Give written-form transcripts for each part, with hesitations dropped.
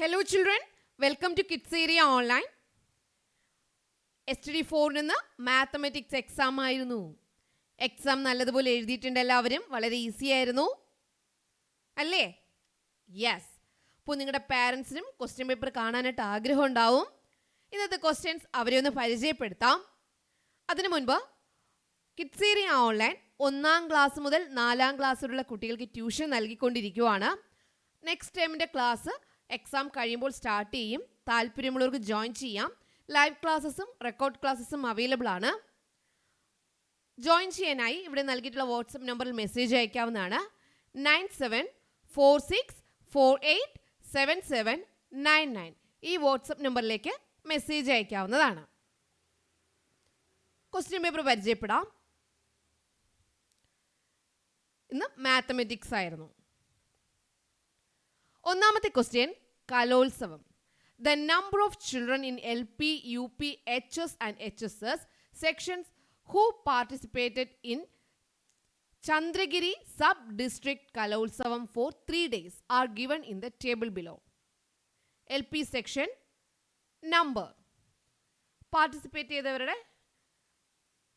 Hello children, welcome to Kids Area Online. STD4 നിന്ന് mathematics exam ആയിരുന്നു. Exam നല്ലതുപോലെ എഴുതിയിട്ടുണ്ട് എല്ലാവരും. വളരെ ഈസി ആയിരുന്നു അല്ലേ? യെസ്. അപ്പോൾ നിങ്ങളുടെ പാരൻസിനും ക്വസ്റ്റ്യൻ പേപ്പർ കാണാനായിട്ട് ആഗ്രഹം ഉണ്ടാവും. ഇന്നത്തെ ക്വസ്റ്റ്യൻസ് അവരെ ഒന്ന് പരിചയപ്പെടുത്താം. അതിനു മുൻപ് കിഡ്സ് ഏരിയ ഓൺലൈൻ 1ാം ക്ലാസ് മുതൽ 4ാം ക്ലാസ് വരെയുള്ള കുട്ടികൾക്ക് ട്യൂഷൻ നൽകിക്കൊണ്ടിരിക്കുകയാണ്. നെക്സ്റ്റ് ടൈമിൻ്റെ ക്ലാസ് എക്സാം കഴിയുമ്പോൾ സ്റ്റാർട്ട് ചെയ്യും. താല്പര്യമുള്ളവർക്ക് ജോയിൻ ചെയ്യാം. ലൈവ് ക്ലാസ്സസും റെക്കോർഡ് ക്ലാസ്സസും അവൈലബിൾ ആണ്. ജോയിൻ ചെയ്യാനായി ഇവിടെ നൽകിയിട്ടുള്ള വാട്സപ്പ് നമ്പറിൽ മെസ്സേജ് അയക്കാവുന്നതാണ്. 9746487799 ഈ വാട്സപ്പ് നമ്പറിലേക്ക് മെസ്സേജ് അയക്കാവുന്നതാണ്. ക്വസ്റ്റ്യൻ പേപ്പർ പരിചയപ്പെടാം. ഇന്ന് മാത്തമാറ്റിക്സ് ആയിരുന്നു. ഒന്നാമത്തെ ക്വസ്റ്റ്യൻ, കലോത്സവം. The number of children in LP, UP, HS and HSS sections who participated in Chandragiri Sub-District Kalolsavam for 3 days are given in the table below. LP section number. Participate ചെയ്തവരുടെ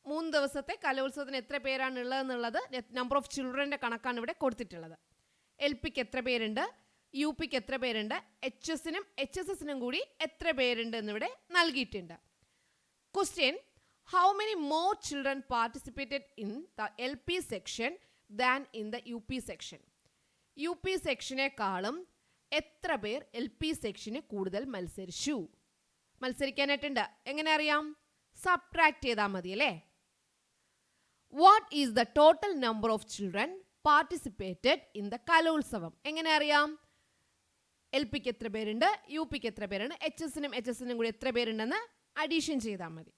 3 ദിവസത്തെ കലോത്സവത്തിന് എത്ര പേരാണ് ഉള്ളതെന്നുള്ളത് number of ചിൽഡ്രൻ്റെ കണക്കാണ് ഇവിടെ കൊടുത്തിട്ടുള്ളത്. LPക്ക് എത്ര പേരുണ്ട്, UPക്ക് എത്ര പേരുണ്ട്, HSനും HSSനും കൂടി എത്ര പേരുണ്ട് എന്നിവിടെ നൽകിയിട്ടുണ്ട്. Question, how many more children participated in the LP section than in the UP section? UP സെക്ഷനേക്കാളും എത്ര പേർ LP സെക്ഷന് കൂടുതൽ മത്സരിക്കാനായിട്ടുണ്ട്? എങ്ങനെ അറിയാം? സബ്ട്രാക്ട് ചെയ്താൽ മതി അല്ലേ? What is the total number of children participated in the കലോത്സവം? എങ്ങനെ അറിയാം? LPക്ക് എത്ര പേരുണ്ട്, UPക്ക് എത്ര പേരുണ്ട്, HSനും HSനും കൂടി എത്ര പേരുണ്ടെന്ന് അഡീഷൻ ചെയ്താൽ മതി.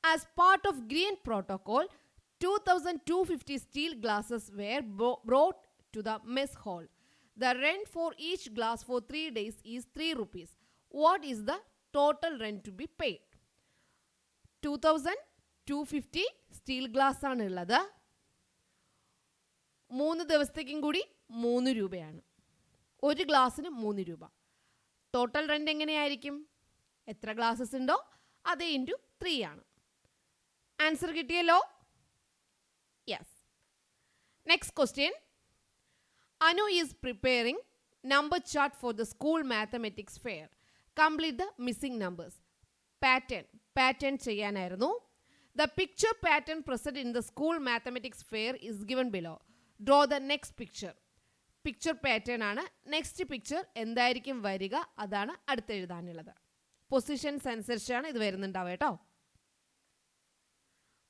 As part of green protocol 2250 steel glasses were brought to the mess hall. The rent for each glass for 3 days is 3 rupees. What is the total rent to be paid? 2250 steel glass ആണ് ഉള്ളത്. 3 ദിവസത്തേക്കും കൂടി 3 രൂപയാണ്. ഒരു ഗ്ലാസ്സിന് 3 രൂപ. Total rent എങ്ങനെയായിരിക്കും? എത്ര glasses ഉണ്ടോ അത് ഇൻറ്റു 3 ആണ്. ആൻസർ കിട്ടിയല്ലോ? Yes. Next question, Anu is preparing number chart for the school mathematics fair. Complete the missing numbers. Pattern ചെയ്യാനായിരുന്നു. The picture pattern present in the school mathematics fair is given below. Draw the next picture. Picture pattern ആണ്. Next picture എന്തായിരിക്കും വരിക അതാണ് അടുത്ത് എഴുതാനുള്ളത്. Positions അനുസരിച്ചാണ് ഇത് വരുന്നുണ്ടാവുക കേട്ടോ.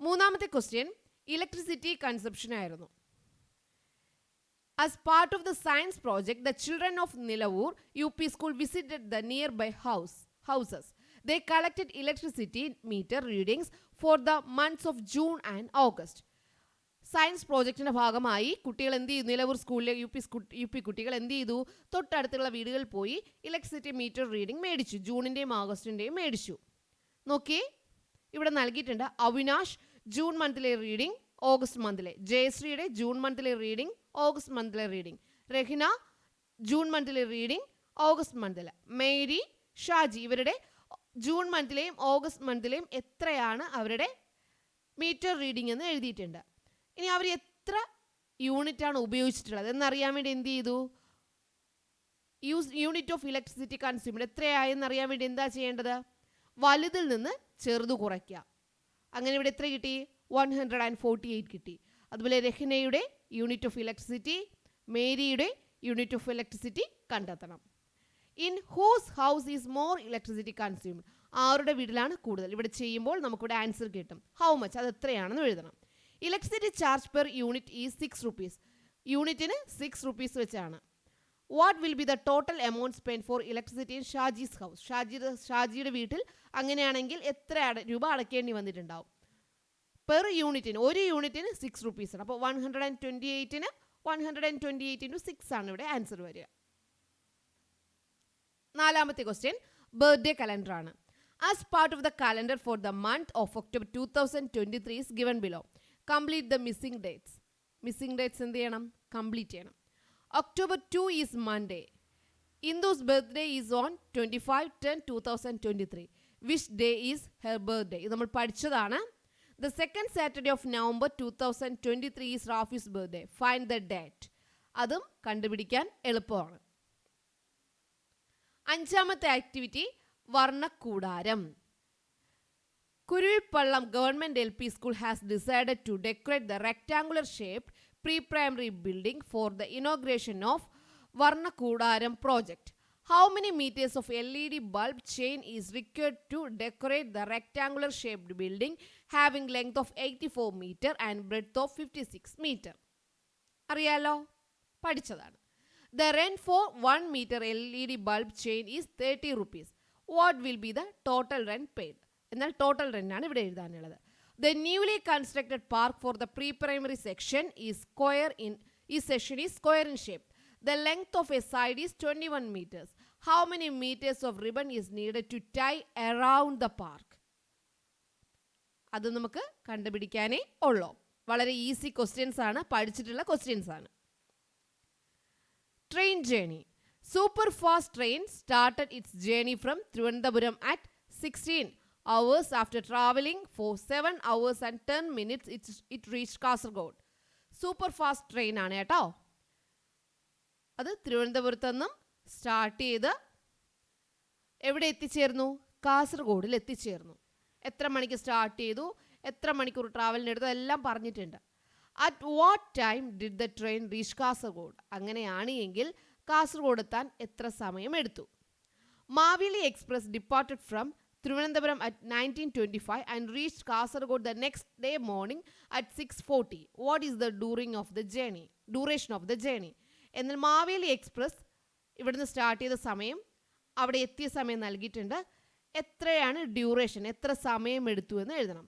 മൂന്നാമത്തെ ക്വസ്റ്റ്യൻ, ഇലക്ട്രിസിറ്റി കൺസപ്ഷൻ ആയിരുന്നു. As part of the science project the children of Nilavoor UP school visited the nearby houses. They collected electricity meter readings for the months of June and August. Science പ്രോജക്റ്റിൻ്റെ ഭാഗമായി കുട്ടികൾ എന്ത് ചെയ്തു? നിലവൂർ സ്കൂളിലെ UP കുട്ടികൾ എന്ത് ചെയ്തു? തൊട്ടടുത്തുള്ള വീടുകളിൽ പോയി ഇലക്ട്രിസിറ്റി മീറ്റർ റീഡിംഗ് മേടിച്ചു. ജൂണിൻ്റെയും ഓഗസ്റ്റിൻ്റെയും മേടിച്ചു. നോക്കിയേ, ഇവിടെ നൽകിയിട്ടുണ്ട്. അവിനാഷ് ജൂൺ മന്തിലെ റീഡിംഗ്, ഓഗസ്റ്റ് മന്തിലെ. ജയശ്രീയുടെ ജൂൺ മന്തിലെ റീഡിംഗ്, ഓഗസ്റ്റ് മന്തിലെ റീഡിംഗ്. രഹിന ജൂൺ മന്തിലെ റീഡിംഗ്, ഓഗസ്റ്റ് മന്തിലെ. മേരി, ഷാജി ഇവരുടെ ജൂൺ മന്തിലെയും ഓഗസ്റ്റ് മന്തിലെയും എത്രയാണ് അവരുടെ മീറ്റർ റീഡിംഗ് എന്ന് എഴുതിയിട്ടുണ്ട്. ഇനി അവർ എത്ര യൂണിറ്റാണ് ഉപയോഗിച്ചിട്ടുള്ളത് എന്നറിയാൻ വേണ്ടി എന്ത് ചെയ്തു? യൂണിറ്റ് ഓഫ് ഇലക്ട്രിസിറ്റി കൺസ്യൂംഡ് എത്രയായെന്ന് അറിയാൻ വേണ്ടി എന്താ ചെയ്യേണ്ടത്? വലുതിൽ നിന്ന് ചെറുത് കുറയ്ക്കുക. അങ്ങനെ ഇവിടെ എത്ര കിട്ടി? 148 കിട്ടി. അതുപോലെ രഹ്നയുടെ യൂണിറ്റ് ഓഫ് ഇലക്ട്രിസിറ്റി, മേരിയുടെ യൂണിറ്റ് ഓഫ് ഇലക്ട്രിസിറ്റി കണ്ടെത്തണം. In whose house is more electricity consumed? ആരുടെ വീട്ടിലാണ് കൂടുതൽ? ഇവിടെ ചെയ്യുമ്പോൾ നമുക്കിവിടെ ആൻസർ കിട്ടും. ഹൗ മച്ച് അത് എത്രയാണെന്ന് എഴുതണം. Electricity charge per unit is 6 rupees. യൂണിറ്റിന് 6 rupees വെച്ചാണ്. What will be the total amount spend for electricity in Shaji's house? ഷാജിയുടെ വീട്ടിൽ അങ്ങനെയാണെങ്കിൽ എത്ര രൂപ അടയ്ക്കേണ്ടി വന്നിട്ടുണ്ടാവും? പെർ യൂണിറ്റിന്, ഒരു യൂണിറ്റിന് 6 rupees ആണ്. അപ്പോൾ 128ന് 128 into 6 ആണ് ഇവിടെ ആൻസർ വരിക. നാലാമത്തെ ക്വസ്റ്റ്യൻ, ബർത്ത്ഡേ കലണ്ടർ ആണ്. As part of the calendar for the month of October 2023 is given below. Complete the missing dates. Missing dates എന്ത് ചെയ്യണം? കംപ്ലീറ്റ് ചെയ്യണം. October 2 is Monday. Indu's birthday is on 25/10/2023. Which day is her birthday? ഇത് നമ്മൾ പഠിച്ചതാണ്. The second Saturday of November 2023 is Rafi's birthday. Find the date. അതും കണ്ടുപിടിക്കാൻ എളുപ്പമാണ്. അഞ്ചാമത്തെ ആക്ടിവിറ്റി വർണ്ണക്കൂടാരം. Kuruvippallam government LP school has decided to decorate the rectangular shaped pre-primary building for the inauguration of Varnakudaram project. How many meters of LED bulb chain is required to decorate the rectangular shaped building having length of 84 meter and breadth of 56 meter? അറിയാലോ, പഠിച്ചതാണ്. The rent for 1 meter LED bulb chain is 30 rupees. What will be the total rent paid? എന്നാൽ total rent ആണ് ഇവിടെ എഴുതാനുള്ളത്. The newly constructed park for the pre-primary section is square in shape. The length of a side is 21 meters. How many meters of ribbon is needed to tie around the park? അത് നമുക്ക് കണ്ടുപിടിക്കാനേ ഉള്ളൂ. വളരെ easy questions ആണ്, പഠിച്ചിട്ടുള്ള questions ആണ്. Train journey. Super fast train started its journey from Thiruvananthapuram at 16 hours after traveling for 7 hours and 10 minutes. It reached Kasaragod. Super fast train ആണ് കേട്ടോ. അത് തിരുവനന്തപുരത്ത് നിന്നും സ്റ്റാർട്ട് ചെയ്ത് എവിടെ എത്തിച്ചേർന്നു? കാസർഗോഡിൽ എത്തിച്ചേർന്നു. എത്ര മണിക്ക് സ്റ്റാർട്ട് ചെയ്തു, എത്ര മണിക്കൂർ ട്രാവലിനെടുത്തു, എല്ലാം പറഞ്ഞിട്ടുണ്ട്. At what time did the train reach Kasaragod? അങ്ങനെയാണ് എങ്കിൽ കാസർഗോഡ് എത്താൻ എത്ര സമയം എടുത്തു? Mavili Express departed from Thiruvananthapuram at 19:25 and reached Kasaragod the next day morning at 6:40. What is the duration of the journey? എന്നാൽ മാവേലി എക്സ്പ്രസ് ഇവിടുന്ന് സ്റ്റാർട്ട് ചെയ്ത സമയം, അവിടെ എത്തിയ സമയം നൽകിയിട്ടുണ്ട്. എത്രയാണ് ഡ്യൂറേഷൻ, എത്ര സമയം എടുത്തു എന്ന് എഴുതണം.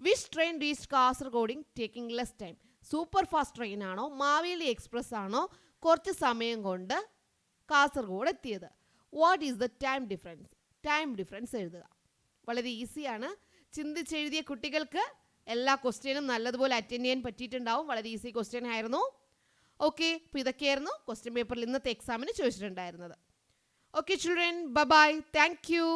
Which train reach Kasaragod taking less time? Super fast train ആണോ, മാവേലി എക്സ്പ്രസ് ആണോ കുറച്ച് സമയം കൊണ്ട് കാസർഗോഡ് എത്തിയത്? What is the time difference എഴുതുക. വളരെ ഈസിയാണ്. ചിന്തിച്ചെഴുതിയ കുട്ടികൾക്ക് എല്ലാ ക്വസ്റ്റ്യനും നല്ലതുപോലെ അറ്റൻഡ് ചെയ്യാൻ പറ്റിയിട്ടുണ്ടാവും. വളരെ ഈസി ക്വസ്റ്റ്യൻ ആയിരുന്നു. ഓക്കെ, അപ്പോൾ ഇതൊക്കെയായിരുന്നു ക്വസ്റ്റ്യൻ പേപ്പറിൽ ഇന്നത്തെ എക്സാമിന് ചോദിച്ചിട്ടുണ്ടായിരുന്നത്. Okay children, bye bye, thank U.